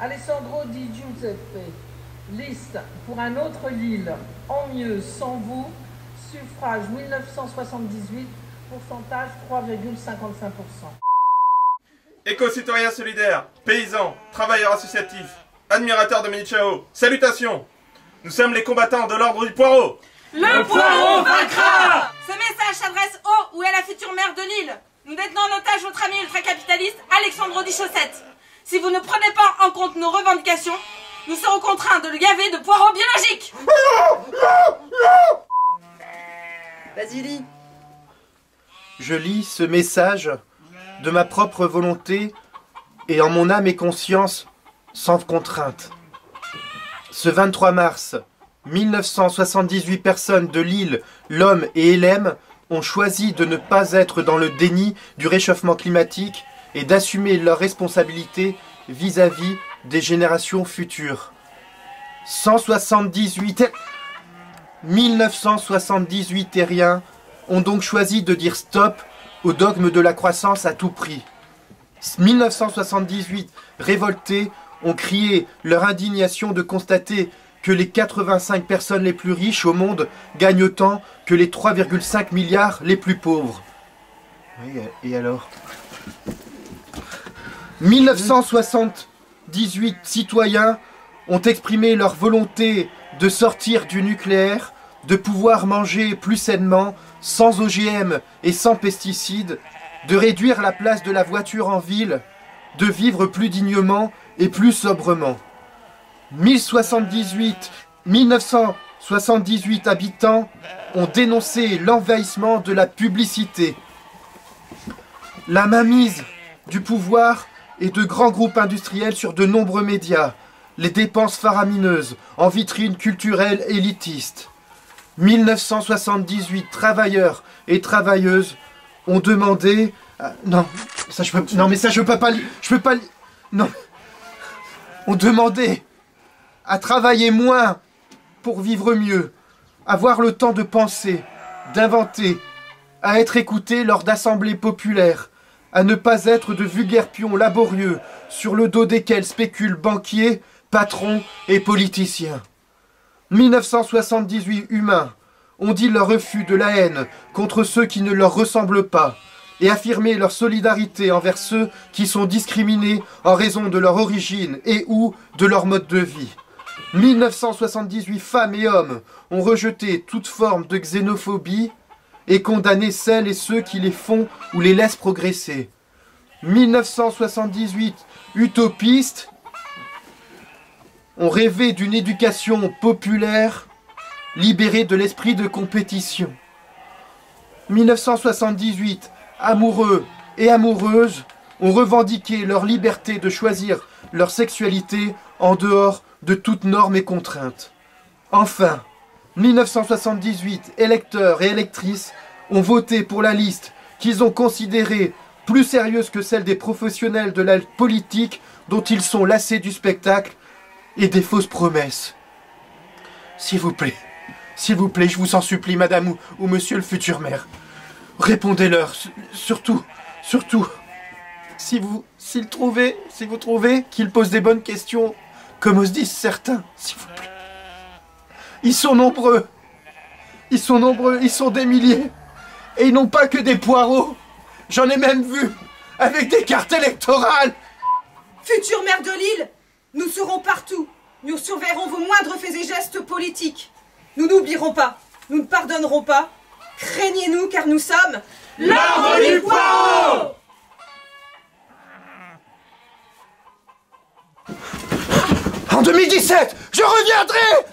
Alessandro Di Giuseppe. Liste pour un autre Lille. En mieux, sans vous. Suffrage 1978. Pourcentage 3,55%. Éco-citoyens solidaires, paysans, travailleurs associatifs, admirateurs de Menichao, salutations! Nous sommes les combattants de l'ordre du poireau! Le poireau vaincra! Ce message s'adresse au ou à la future maire de Lille. Nous détenons en otage votre ami ultracapitaliste Alessandro Di Chaussette. Si vous ne prenez pas en compte nos revendications, nous serons contraints de le gaver de poireaux biologiques. Vasily. Je lis ce message de ma propre volonté et en mon âme et conscience, sans contrainte. Ce 23 mars, 1978 personnes de Lille, l'Homme et LM ont choisi de ne pas être dans le déni du réchauffement climatique et d'assumer leurs responsabilités vis-à-vis des générations futures. 1978 terriens ont donc choisi de dire stop au dogme de la croissance à tout prix. 1978 révoltés ont crié leur indignation de constater que les 85 personnes les plus riches au monde gagnent autant que les 3,5 milliards les plus pauvres. Oui, et alors 1978 citoyens ont exprimé leur volonté de sortir du nucléaire, de pouvoir manger plus sainement, sans OGM et sans pesticides, de réduire la place de la voiture en ville, de vivre plus dignement et plus sobrement. 1978 habitants ont dénoncé l'envahissement de la publicité, la mainmise du pouvoir et de grands groupes industriels sur de nombreux médias, les dépenses faramineuses en vitrines culturelles élitistes. 1978 travailleurs et travailleuses ont demandé... non, ça je peux... Non mais ça je peux pas... Je peux pas... Non. Ont demandé à travailler moins pour vivre mieux, avoir le temps de penser, d'inventer, à être écoutés lors d'assemblées populaires, à ne pas être de vulgaires pions laborieux sur le dos desquels spéculent banquiers, patrons et politiciens. 1978 humains ont dit leur refus de la haine contre ceux qui ne leur ressemblent pas et affirmé leur solidarité envers ceux qui sont discriminés en raison de leur origine et ou de leur mode de vie. 1978 femmes et hommes ont rejeté toute forme de xénophobie et condamné celles et ceux qui les font ou les laissent progresser. 1978 utopistes ont rêvé d'une éducation populaire libérée de l'esprit de compétition. 1978 amoureux et amoureuses ont revendiqué leur liberté de choisir leur sexualité en dehors de toute norme et contrainte. Enfin, 1978 électeurs et électrices ont voté pour la liste qu'ils ont considérée plus sérieuse que celle des professionnels de la politique dont ils sont lassés du spectacle et des fausses promesses. S'il vous plaît, je vous en supplie, madame ou monsieur le futur maire, répondez-leur, surtout, si vous trouvez qu'ils posent des bonnes questions, comme osent disent certains, s'il vous plaît. Ils sont nombreux, ils sont des milliers, et ils n'ont pas que des poireaux. J'en ai même vu, avec des cartes électorales. Future maire de Lille, nous serons partout. Nous surveillerons vos moindres faits et gestes politiques. Nous n'oublierons pas, nous ne pardonnerons pas. Craignez-nous car nous sommes L'ordre du poireau! En 2017, je reviendrai!